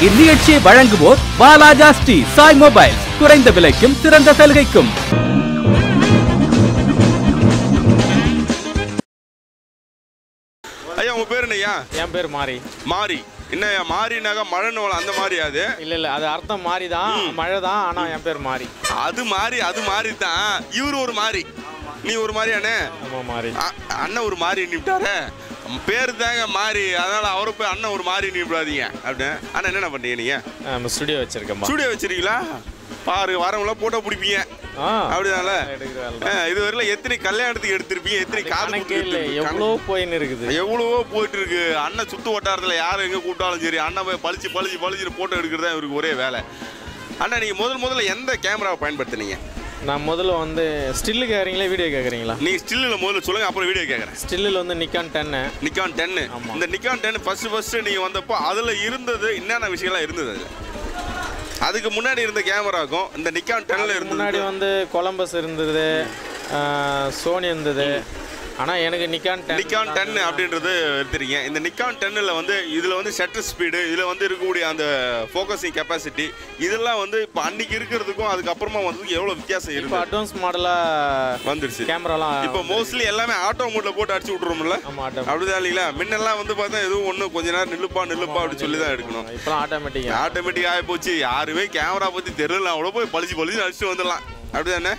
இந்நிகழ்ச்சியை வழங்குவோர் வாலாஜா ஸ்ரீ சாய் மொபைல்ஸ். குறைந்த விலைக்கும் சிறந்த சலுகைக்கும். ஐயா உங்க பேர் என்னய்யா? என் பேர் மாரி. மாரி என்னய்யா? மாரினாக மழைன்னு அந்த மாதிரி அது இல்ல அது அர்த்தம் மாரி தான், மழை தான். ஆனா என் பேர் மாரி. அது மாறி தான். இவரு ஒரு மாறி, நீ ஒரு மாரியானே? ஆமா மாரி. அண்ணன் ஒரு மாறி நின்னுட்டாரு. பேரு தாங்க மாறி, அதனால அவரை போய் அண்ணன் ஒரு மாறி நின்னுடாதீங்க அப்படின்னு. அண்ணா என்ன பண்றீங்க நீங்க? ஸ்டுடியோ வச்சிருக்கேன். ஸ்டுடியோ வச்சிருக்கீங்களா? பாரு வரவங்கள போட்டோ பிடிப்பீங்க அப்படிதானே? இது வரையில எத்தனை கல்யாணத்துக்கு எடுத்திருப்பீங்க, எத்தனை காது எவ்வளவோ போயின்னு இருக்குது, எவ்வளவோ போயிட்டு இருக்கு. அண்ணன் சுத்து வட்டாரத்துல யாரும் எங்க கூப்பிட்டாலும் சரி அண்ணன் போய் பளிச்சு போட்டோ எடுக்கிறதா இவருக்கு ஒரே வேலை. அண்ணா நீங்க முதல்ல எந்த கேமராவை பயன்படுத்தினீங்க? நான் முதல்ல வந்து ஸ்டில்லு கேட்குறீங்களா வீடியோ கேட்குறீங்களா? நீங்கள் ஸ்டில்லில் முதல்ல சொல்லுங்கள், அப்புறம் வீடியோ கேட்குறேன். ஸ்டில்லில் வந்து நிக்கான் 10. இந்த நிக்கான் 10 ஃபஸ்ட்டு நீங்கள் வந்தப்போ அதில் இருந்தது என்னென்ன விஷயம்லாம் இருந்தது? அதுக்கு முன்னாடி இருந்த கேமராக்கும் இந்த நிக்கான் 10ல் இருந்தது முன்னாடி வந்து கொலம்பஸ் இருந்தது, சோனி இருந்தது. ஆனால் எனக்கு நிக்கான் 10 அப்படின்றது எடுத்துறீங்க. இந்த நிக்கான் 10ல் வந்து இதில் வந்து ஷட்டர் ஸ்பீடு, இதில் வந்து இருக்கக்கூடிய அந்த ஃபோக்கஸிங் கெப்பாசிட்டி, இதெல்லாம் வந்து இப்போ அன்னைக்கு இருக்கிறதுக்கும் அதுக்கப்புறமா வந்து எவ்வளோ வித்தியாசம் இருக்கு? இப்போ அட்வான்ஸ் மாடலாக வந்துருச்சு கேமராலாம். இப்போ மோஸ்ட்லி எல்லாமே ஆட்டோ மோட்ல போட்டு அடிச்சு விட்ருவோம்ல, அப்படிதான் இல்லைங்களா? முன்னெல்லாம் வந்து பார்த்தா எதுவும் ஒன்று கொஞ்ச நேரம் நில்லுப்பா அப்படி சொல்லி தான் எடுக்கணும். இப்போ ஆட்டோமேட்டிக் ஆகி போச்சு. யாருமே கேமரா பற்றி தெரியல, அவ்வளோ போய் பளிச்சு அடிச்சுட்டு வந்துடலாம், அப்படிதானே?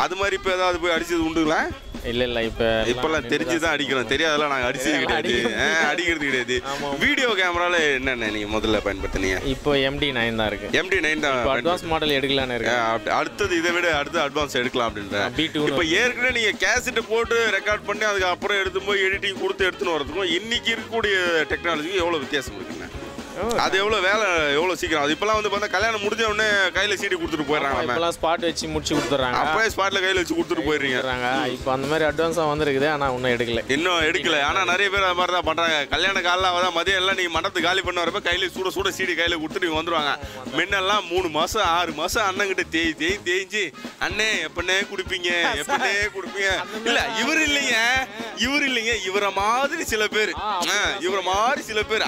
அது மாதிரி இப்போ ஏதாவது போய் அடிச்சது உண்டுங்களா? இல்ல இப்பெல்லாம் தெரிஞ்சுதான் அடிக்கிறோம், தெரியாதெல்லாம் நாங்க அடிச்சது அடிக்கிறது கிடையாது. வீடியோ கேமரால என்னென்ன நீங்க முதல்ல பயன்படுத்தினீங்க? இப்போ MD9 தான் இருக்கு. MD9 தான் அட்வான்ஸ் மாடல் எடுக்கலாம்னு இருக்கு. அடுத்தது இதை விட அடுத்து அட்வான்ஸ் எடுக்கலாம் அப்படின்ற. இப்போ ஏற்கனவே நீங்க கேசட் போட்டு ரெக்கார்ட் பண்ணி அதுக்கு அப்புறம் எடுத்து போய் எடிட்டிங் கொடுத்து எடுத்துன்னு வரதுக்கும் இன்னைக்கு இருக்கக்கூடிய டெக்னாலஜிக்கும் எவ்வளவு வித்தியாசம் இருக்குங்க? அது எவ்வளவு வேலை, எவ்வளவு சீக்கிரம். அது இப்பெல்லாம் வந்து பார்த்தா கல்யாணம் முடிஞ்ச உடனே கையில சீடி கொடுத்துட்டு போயிடுறாங்க. இப்பெல்லாம் ஸ்பாட் வச்சு முடிச்சு கொடுத்துறாங்க. அப்படியே ஸ்பாட்ல கையில வச்சு கொடுத்துட்டு போயிடுறீங்க. இப்போ அந்த மாதிரி அட்வான்ஸா வந்துருக்குது, ஆனா இன்னும் எடுக்கல. ஆனா நிறைய பேர் அது மாதிரி தான் பண்றாங்க. கல்யாண காலைல மதியம் எல்லாம் நீங்க மண்டபத்து காலி பண்ண வரப்ப கையில சுட சீடி கையில கொடுத்துட்டு வந்துருவாங்க. முன்னெல்லாம் 3 மாசம் 6 மாசம் அண்ணன் கிட்ட தேய்ஞ்சு அண்ணே எப்பனே குடிப்பீங்க இல்ல இவர் இல்லைங்க இவர மாதிரி சில பேர்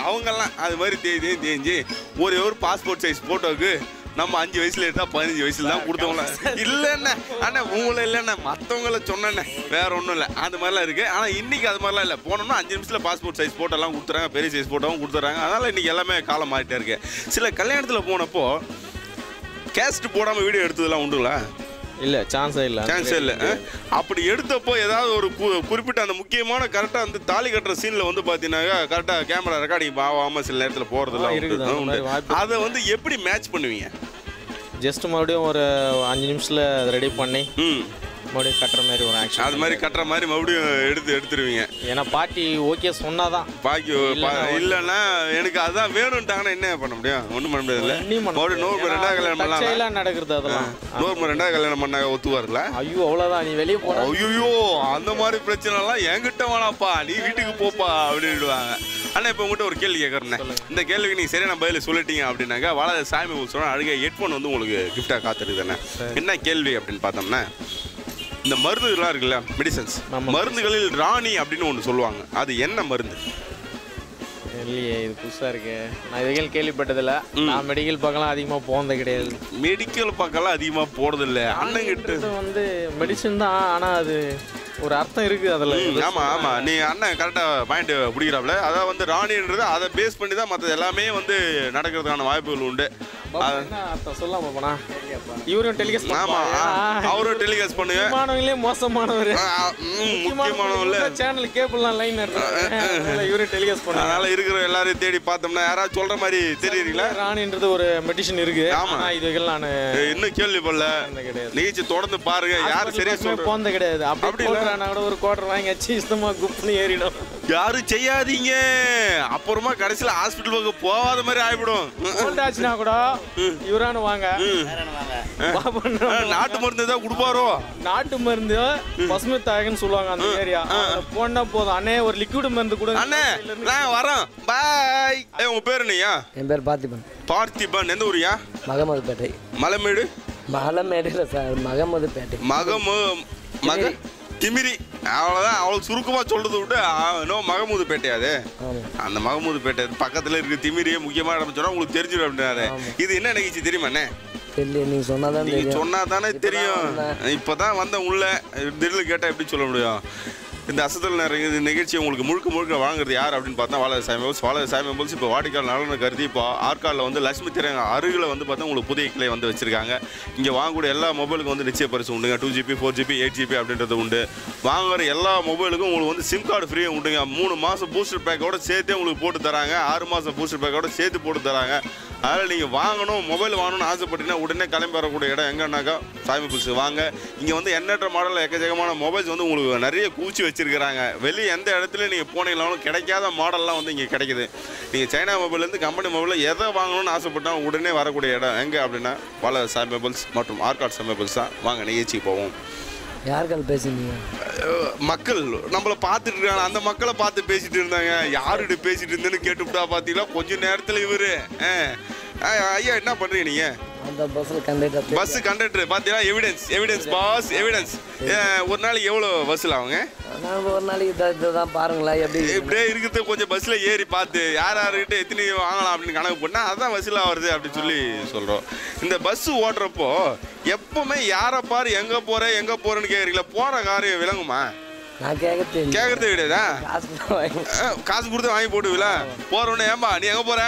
அவங்க எல்லாம் அது மாதிரி தேஞ்சு ஒரே ஒரு பாஸ்போர்ட் சைஸ் போட்டோக்கு நம்ம 5 வயசுல எடுத்தா 15 வயசுல தான் கொடுத்தவங்கள இல்லைண்ணே. ஆனா உங்களை இல்லைண்ணே, மற்றவங்கள சொன்னேண்ணே, வேற ஒன்றும் இல்லை. அந்த மாதிரிலாம் இருக்கு. ஆனால் இன்னைக்கு அது மாதிரிலாம் இல்லை. போனோம்னா 5 நிமிஷத்துல பாஸ்போர்ட் சைஸ் போட்டோலாம் கொடுத்துறாங்க, பெரிய சைஸ் போட்டோவும் கொடுத்துறாங்க. அதனால இன்னைக்கு எல்லாமே காலம் மாறிட்டே இருக்கு. சில கல்யாணத்தில் போனப்போ கேஸ்ட் போடாமல் வீடியோ எடுத்ததெல்லாம் உண்டுங்களா? இல்லை, சான்ஸே இல்லை. அப்படி எடுத்தப்போ ஏதாவது ஒரு குறிப்பிட்ட அந்த முக்கியமான கரெக்டாக வந்து தாலி கட்டுற சீனில் வந்து பார்த்தீங்கன்னா கரெக்டாக கேமரா ரெக்கார்டிங் ஆகாமல் சில நேரத்தில் போகிறதுலாம் உண்டு. அதை வந்து எப்படி மேட்ச் பண்ணுவீங்க? ஜஸ்ட் மறுபடியும் ஒரு 5 நிமிஷத்தில் ரெடி பண்ணி மறுபடியும் கட்டுற மாதிரி ஒரு ஆக்ஷன், அது மாதிரி கட்டுற மாதிரி மறுபடியும் எடுத்துருவீங்க. ஏன்னா பாட்டி ஓகே சொன்னாதான். பாக்கி இல்லைன்னா எனக்கு அதான் வேணும்ட்டாங்கன்னா என்ன பண்ண முடியும்? ஒன்றும் பண்ண முடியாது. நூறு 2வது கல்யாணம் பண்ணலாம் நடக்குது. அதெல்லாம் 2வது கல்யாணம் பண்ணாங்க ஒத்துவார்ல? ஐயோ அவ்வளோதான், நீ வெளியே போ. ஐயோ அந்த மாதிரி பிரச்சனைலாம் என்கிட்ட வேணாப்பா, நீ வீட்டுக்கு போப்பா அப்படின்டுவாங்க. ஆனால் இப்போ உங்கள்கிட்ட ஒரு கேள்வி கேட்குறேன். இந்த கேள்விக்கு நீங்கள் சரியான பதில் சொல்லிட்டீங்க அப்படின்னாக்கா வாழ சாமி சொன்னால் அழுகை ஹெட்ஃபோன் வந்து உங்களுக்கு கிஃப்டாக காத்துருக்குதானே. என்ன கேள்வி அப்படின்னு பார்த்தோம்னா, இந்த மருந்துகள்லாம் இருக்குல்ல, மெடிசன்ஸ், மருந்துகளில் ராணி அப்படின்னு ஒன்று சொல்லுவாங்க. அது என்ன மருந்து? இல்லையே, இது புதுசாக இருக்கு. நான் இதுகள் கேள்விப்பட்டதில்ல. நான் மெடிக்கல் பக்கம்லாம் அதிகமாக போனது கிடையாது. மெடிக்கல் பக்கம்லாம் அதிகமாக போகிறதில்ல. அண்ணங்கிட்ட வந்து மெடிசன் தான், ஆனால் அது ஒரு அர்த்தம் இருக்குது அதில். ஆமாம், நீ அண்ணன் கரெக்டாக பாயிண்ட் பிடிக்கிறாப்புல. அதாவது வந்து ராணின்றது அதை பேஸ் பண்ணி தான் மற்ற எல்லாமே வந்து நடக்கிறதுக்கான வாய்ப்புகள் உண்டு. சொல்லாம போனா இவரும் டெலிகாஸ்ட். ஆமா, அவரும் டெலிகாஸ்ட் பண்ணுங்க. முக்கியமானவங்களே மோசமானவர், முக்கியமானவங்கள சேனல் கேபிள்லாம் லைன் இவரும் டெலிகாஸ்ட் பண்ண. அதனால இருக்கிற எல்லாரையும் தேடி பார்த்தோம்னா யாராவது சொல்ற மாதிரி தெரியுறீங்களா? ராணின்றது ஒரு மெடிசன் இருக்கு. ஆமா, இதுகள் நான் இன்னும் கேள்விப்படல. நீச்சு தொடர்ந்து பாருங்க. யாரும் சரியா சொல்ல போனது கிடையாது. அப்படி நான் கூட ஒரு குவார்டர் வாங்கி வச்சு இஷ்டமா குப்னு ஏறிடும். யாரும் செய்யாதீங்க, அப்புறமா கடைசியில் ஹாஸ்பிட்டல் பக்கம் போகாத மாதிரி ஆயிடும். ஆச்சுன்னா கூட இவரானு வாங்க, நாட்டு மருந்து தான் கொடுப்பாரோ. நாட்டு மருந்து பசுமை தாயகன்னு சொல்லுவாங்க அந்த ஏரியா. போனா போதும் அண்ணே, ஒரு லிக்விட் மருந்து கூட. அண்ணே நான் வரோம், பாய். உங்க பேர் என்னையா? என் பேர் பார்த்திபன். பார்த்திபன், எந்த ஊரியா? மகமதுப்பேட்டை. மலைமேடு? மலைமேடு இல்லை சார், மகமதுப்பேட்டை. திமிரி அவ்வளோதான். அவளுக்கு சுருக்கமாக சொல்றதை விட்டு இன்னும் மகமூது பேட்டையாது, அந்த மகமூது பேட்டை பக்கத்தில் இருக்க திமிரியே முக்கியமாக இடம் சொன்னால் உங்களுக்கு தெரிஞ்சிடும் அப்படின்னாரு. இது என்ன நிகழ்ச்சி தெரியுமாண்ணே? நீங்க சொன்னா தானே தெரியும். இப்பதான் வந்த உள்ள திடீர்னு கேட்டா எப்படி சொல்ல முடியும்? இந்த அசத்தல் நிகழ்ச்சி உங்களுக்கு முழுக்க முழுக்க வாங்குறது யார் அப்படின்னு பார்த்தா வாழை சாய் மொபைல்ஸ். இப்போ வாடிக்கையாளர் நலனை கருதி இப்போ ஆற்காலில் வந்து லட்சுமி திரையங்க அருகில் வந்து பார்த்தா உங்களுக்கு புதிய கிளை வந்து வச்சிருக்காங்க. இங்கே வாங்கக்கூடிய எல்லா மொபைலுக்கும் வந்து நிச்சய பரிசு உண்டுங்க. 2GB 4GB 8GB அப்படின்றது உண்டு. வாங்குற எல்லா மொபைலுக்கும் உங்களுக்கு வந்து சிம் கார்டு ஃப்ரீயாக உண்டுங்க. 3 மாதம் பூஸ்டர் பேக்கோட சேர்த்தே உங்களுக்கு போட்டு தராங்க. 6 மாதம் பூஸ்டர் பேக்கோட சேர்த்து போட்டு தராங்க. அதில் நீங்கள் வாங்கணும், மொபைல் வாங்கணும்னு ஆசைப்பட்டீங்கன்னா உடனே கிளம்பி வரக்கூடிய இடம் எங்கன்னாக்கா சாய் மொபைல்ஸ் வாங்க. இங்கே வந்து எண்ணற்ற மாடலில் எக்கச்சக்கமான மொபைல்ஸ் வந்து உங்களுக்கு நிறைய கூச்சி வச்சிருக்கிறாங்க. வெளியே எந்த இடத்துல நீங்கள் போனீங்களாலும் கிடைக்காத மாடல்லாம் வந்து இங்கே கிடைக்குது. நீங்கள் சைனா மொபைல்லேருந்து கம்பெனி மொபைலில் எதை வாங்கணும்னு ஆசைப்பட்டாலும் உடனே வரக்கூடிய இடம் எங்கே அப்படின்னா வாழை சாய் மொபைல்ஸ் மற்றும் ஆற்காடு சாய் மொபைல்ஸ் தான். வாங்க நிகழ்ச்சிக்கு போவோம். யாருக்கால் பேசுனீங்க? மக்கள் நம்மளை பார்த்துட்டு இருக்காங்க. அந்த மக்களை பார்த்து பேசிட்டு இருந்தாங்க. யாருகிட்ட பேசிட்டு இருந்தேன்னு கேட்டுவிட்டா பார்த்தீங்களா கொஞ்ச நேரத்தில் இவரு ஐயா என்ன பண்றீங்க நீங்க? அந்த பஸ் கண்டக்டர் பார்த்தீங்களா? Evidence boss evidence. ஒரு நாளைக்கு எவ்வளோ வசூல் ஆகுங்க? ஒரு நாளைக்கு தான் பாருங்களேன். இப்படியே இருக்கிறது கொஞ்சம் பஸ்ஸில் ஏறி பார்த்து யார் யாருக்கிட்ட எத்தனை வாங்கலாம் அப்படின்னு கணக்கு போட்டால் அதுதான் வசூல் ஆகுறது அப்படின்னு சொல்லி சொல்கிறோம். இந்த பஸ்ஸு ஓட்டுறப்போ எப்பவுமே யாரை பாரு எங்கே போகிறேன்னு கேட்குறீங்களா? போகிற காரியம் விளங்குமா? நான் கேட்கறது கிடையாதா? காசு கொடுத்து வாங்கி போட்டுவீங்களா? போகிறோன்னே ஏம்பா நீ எங்கே போற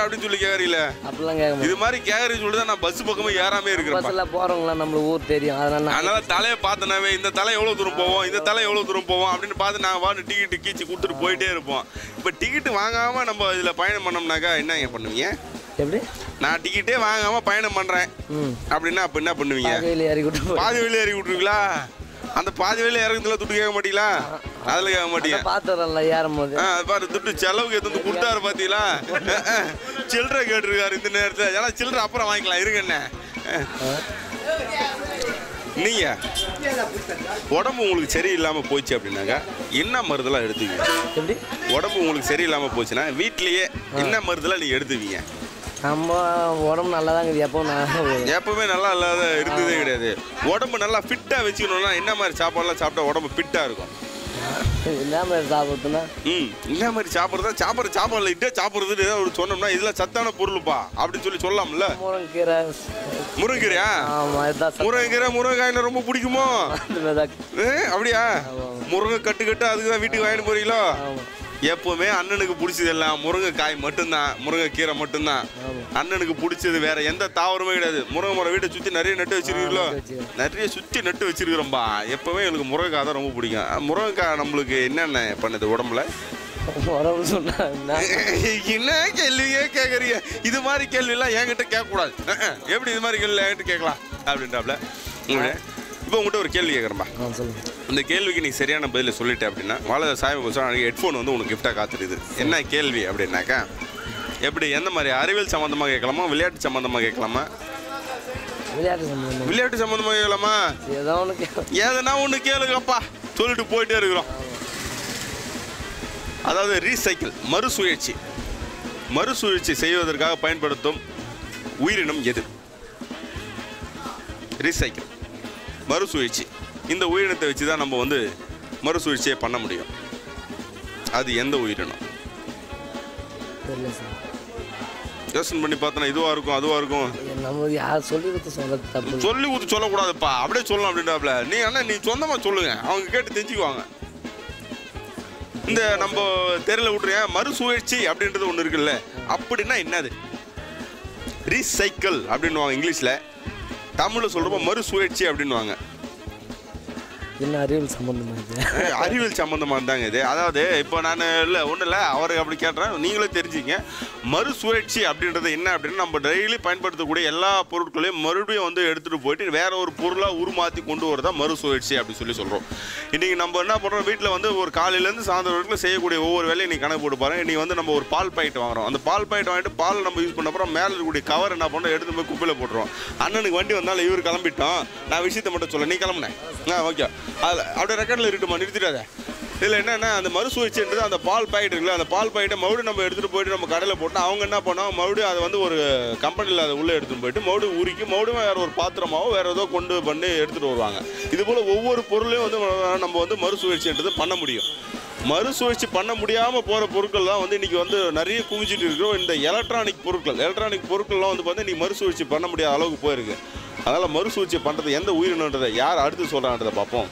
அப்படின்னு சொல்லி கேக்குறீல? அப்படிலாம் கேட்க இது மாதிரி கேக்குறீங்க சொல்லிட்டு நான் பஸ் பக்கமே ஏறாமே இருக்கிறேன். பஸ்ல போறவங்களா நம்ம ஊர் தெரியும். அதனால தலையை பார்த்தனாவே இந்த தலை எவ்வளவு தூரம் போவோம், இந்த தலை எவ்வளவு தூரம் போவோம் அப்படின்னு பார்த்து நாங்கள் வாட்டு டிக்கெட்டு கீச்சு கொடுத்துட்டு போயிட்டே இருப்போம். இப்போ டிக்கெட்டு வாங்காம நம்ம இதில் பயணம் பண்ணோம்னாக்கா என்ன பண்ணுவீங்க? எப்படி? நான் டிக்கெட்டே வாங்காம பயணம் பண்றேன் அப்படின்னா அப்ப என்ன பண்ணுவீங்க? பாதி வெளியே ஏறி விட்டுருவீங்களா? அந்த பாதி வெளியே இறங்குதுல துட்டு கேட்க மாட்டீங்களா? அதுல கேட்க மாட்டீங்க. பாத்துறல ஏறும்போது பாரு துட்டு செலவுக்கு எது கொடுத்தாரு பாத்தீங்களா? சில்லறை கேட்டிருக்காரு இந்த நேரத்துல. ஏன்னா சில்லறை அப்புறம் வாங்கிக்கலாம் இருங்க. என்ன நீங்க உடம்பு உங்களுக்கு சரியில்லாம போச்சு அப்படின்னாக்கா என்ன மருந்தெல்லாம் எடுத்துவீங்க? உடம்பு உங்களுக்கு சரியில்லாம போச்சுன்னா வீட்லயே என்ன மருந்தெல்லாம் நீங்க எடுத்துவீங்க? நம்ம உடம்பு நல்லா தான் இருக்குது. எப்பவுமே நல்லா இல்லாத இருந்ததே கிடையாது. உடம்பு நல்லா ஃபிட்டாக வச்சுக்கணும்னா என்ன மாதிரி சாப்பாடுலாம் சாப்பிட்டா உடம்பு ஃபிட்டாக இருக்கும்? என்ன மாதிரி சாப்பிட்றதுன்னா என்ன மாதிரி சாப்பிட்றதா சாப்பாடுல இட்டே சாப்பிட்றது ஏதாவது சொன்னோம்னா இதெல்லாம் சத்தான பொருள்ப்பா அப்படின்னு சொல்லி சொல்லலாம்ல. முருங்கைக்கீரையா? முருங்கைக்காய் ரொம்ப பிடிக்குமோ? அப்படியா? முருங்கை கட்டு அதுக்கு தான் வீட்டுக்கு வாங்கிட்டு போறீங்களோ? எப்பவுமே அண்ணனுக்கு பிடிச்சது எல்லாம் முருங்கைக்காய் மட்டும்தான், முருங்கைக்கீரை மட்டும்தான். அண்ணனுக்கு பிடிச்சது வேற எந்த தாவரமே கிடையாது. முருங்கை மரம் வீட்டை சுற்றி நிறைய நட்டு வச்சிருக்கீங்களோ? நிறைய சுற்றி நட்டு வச்சிருக்கிறோம்பா. எப்பவுமே எனக்கு முருங்கைக்காய் தான் ரொம்ப பிடிக்கும். முருங்கைக்காய் நம்மளுக்கு என்னென்ன பண்ணுது உடம்புல? என்ன கேள்வியே கேட்குறீங்க? இது மாதிரி கேள்வியெல்லாம் என்கிட்ட கேட்கக்கூடாது. எப்படி இது மாதிரி கேள்வி என்கிட்ட கேட்கலாம் அப்படின்றாப்ல. இப்போ உங்கள்கிட்ட ஒரு கேள்வி கேட்குறேன்பா. இந்த கேள்விக்கு நீ சரியான பதில் சொல்லிட்டேன் அப்படின்னா வாழை சாய் மொபைல்ஸ் ஹெட்ஃபோன் வந்து உனக்கு கிஃப்டாக காத்துருது. என்ன கேள்வி அப்படின்னாக்கா எப்படி எந்த மாதிரி அறிவியல் சம்மந்தமாக கேட்கலாமா, விளையாட்டு சம்மந்தமாக கேட்கலாமா? விளையாட்டு சம்மந்தமாக கேட்கலாமா? எதனா ஒன்று கேளுங்கப்பா சொல்லிட்டு போயிட்டே இருக்கிறோம். அதாவது ரீசைக்கிள் மறுசுழற்சி செய்வதற்காக பயன்படுத்தும் உயிரினம் எது? ரீசைக்கிள் மறுசுழற்சி. இந்த உயிரினத்தை வச்சு தான் நம்ம வந்து மறுசுழற்சியை பண்ண முடியும். அது எந்த உயிரினம்? யோசனை பண்ணி பார்த்தனா இதுவாக இருக்கும் அதுவாக இருக்கும். சொல்லி ஊற்றி சொல்லக்கூடாதுப்பா, அப்படியே சொல்லலாம் அப்படின்றாப்ல. நீ சொந்தமாக சொல்லுங்க, அவங்க கேட்டு தெரிஞ்சுக்குவாங்க. இந்த நம்ம தெரியல விட்டுறேன். மறுசுழற்சி அப்படின்றது ஒன்று இருக்குல்ல, அப்படின்னா என்னது? ரீசைக்கிள் அப்படின்னுவாங்க இங்கிலீஷில். தமிழில் சொல்கிறப்ப மறுசுழற்சி அப்படின்வாங்க. என்ன அறிவியல் சம்பந்தமாக? அறிவியல் சம்பந்தமாக இருந்தாங்க இது. அதாவது இப்போ நான் ஒன்றும் இல்லை அவருக்கு அப்படி கேட்டுறேன், நீங்களே தெரிஞ்சுங்க. மறுசுழற்சி அப்படின்றது என்ன அப்படின்னா நம்ம டெய்லி பயன்படுத்தக்கூடிய எல்லா பொருட்களையும் மறுபடியும் வந்து எடுத்துகிட்டு போயிட்டு வேற ஒரு பொருளாக உருமாற்றி கொண்டு வரதான் மறுசுழற்சி அப்படி சொல்லி சொல்கிறோம். இன்றைக்கி நம்ம என்ன பண்ணுறோம், வீட்டில் வந்து ஒரு காலையிலேருந்து சாயந்தரம் வரைக்கும் செய்யக்கூடிய ஒவ்வொரு வேலையும் நீங்கள் கணக்கு போட்டு பாருங்கள். இன்றைக்கி வந்து நம்ம ஒரு பால் பாக்கெட் வாங்குறோம். அந்த பால் பாக்கெட் வாங்கிட்டு பால் நம்ம யூஸ் பண்ண அப்புறம் மேலே இருக்கக்கூடிய கவர் என்ன பண்ணுறோம், எடுத்து போய் குப்பையில் போட்டுருவோம். அண்ணனுக்கு வண்டி வந்தாலும் இவர் கிளம்பிட்டோம், நான் விஷயத்தை மட்டும் சொல்ல நீ கிளம்புனேன். ஓகே, அதில் அப்படியே ரெக்கார்டில் இருக்கட்டுமா? நிறுத்திடாத. இதில் என்னென்னா அந்த மறுசுழற்சின்றது அந்த பால் பாக்கெட் இருக்குல்ல, அந்த பால் பாக்கெட்டை மறுபடியும் நம்ம எடுத்துகிட்டு போயிட்டு நம்ம கடையில் போட்டால் அவங்க என்ன பண்ணுவாங்க, மறுபடியும் அதை வந்து ஒரு கம்பெனியில் அதை உள்ளே எடுத்துகிட்டு போயிட்டு மறுபடியும் உருக்கி மறுபடியும் வேறு ஒரு பாத்திரமாவோ வேறு ஏதோ கொண்டு பண்ணி எடுத்துகிட்டு வருவாங்க. இதுபோல் ஒவ்வொரு பொருளையும் வந்து நம்ம வந்து மறுசுழற்சின்றது பண்ண முடியும். மறுசுழற்சி பண்ண முடியாமல் போகிற பொருட்கள் தான் வந்து இன்றைக்கி வந்து நிறைய குவிஞ்சிட்டு இருக்கிறோம். இந்த எலக்ட்ரானிக் பொருட்கள்லாம் வந்து பார்த்தா இன்றைக்கி மறுசுழற்சி பண்ண முடியாத அளவுக்கு போயிருக்கு. அதனால் மறுசுழற்சி பண்ணுறது எந்த உயிரினன்றதை யார் அடுத்து சொல்கிறான்றதை பார்ப்போம்.